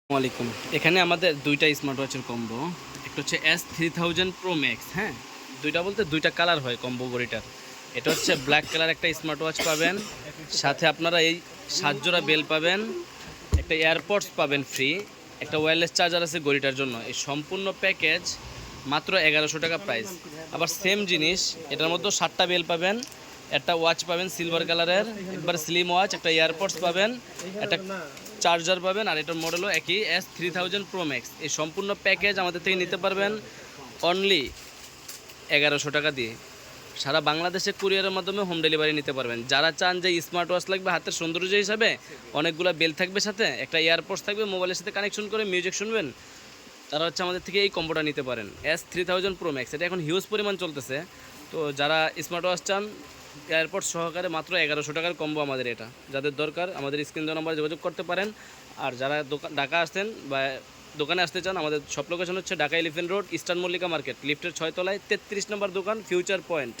আসসালামাইকুম। এখানে আমাদের দুইটা স্মার্ট ওয়াচের কম্বো। একটা হচ্ছে S3000 Pro Max, হ্যাঁ? দুইটা বলতে দুইটা কালার হয় কম্বো ঘড়িটার। এটা হচ্ছে ব্ল্যাক কালার একটা স্মার্ট ওয়াচ পাবেন, সাথে আপনারা এই 7 জোড়া বেল পাবেন, একটা এয়ারপডস পাবেন ফ্রি, একটা ওয়্যারলেস চার্জার আছে ঘড়িটার জন্য। এই সম্পূর্ণ প্যাকেজ মাত্র 1100 টাকা প্রাইস। আবার সেম জিনিস এটার মধ্যেও 7টা বেল পাবেন, একটা ওয়াচ পাবেন সিলভার কালারের, একবার স্লিম ওয়াচ, একটা এয়ারপডস পাবেন, একটা চার্জার পাবেন, আর এটার মডেলও একই S3000 Pro Max। এই সম্পূর্ণ প্যাকেজ আমাদের থেকে নিতে পারবেন অনলি 1100 টাকা দিয়ে। সারা বাংলাদেশে কুরিয়ারের মাধ্যমে হোম ডেলিভারি নিতে পারবেন। যারা চান যে স্মার্ট ওয়াচ লাগবে হাতের সৌন্দর্য হিসাবে, অনেকগুলো বেল থাকবে, সাথে একটা এয়ারপডস থাকবে, মোবাইলের সাথে কানেকশন করে মিউজিক শুনবেন, তারা হচ্ছে আমাদের থেকে এই কম্বোটা নিতে পারেন S3000 Pro Max। এটা এখন হিউজ পরিমাণ চলতেছে। তো যারা স্মার্ট ওয়াচ চান এয়ারপড সহকারে মাত্র 1100 টাকার কম্বো আমাদের এটা। যাদের দরকার আমাদের স্ক্রিন দেওয়া নম্বরে যোগাযোগ করতে পারেন। আর যারা ঢাকা আসতেন বা দোকানে আসতে চান, আমাদের সব লোকেশন হচ্ছে Dhaka elephant road, eastern Mallika market, লিফটের 6 তলায় 33 নম্বর দোকান, ফিউচার পয়েন্ট।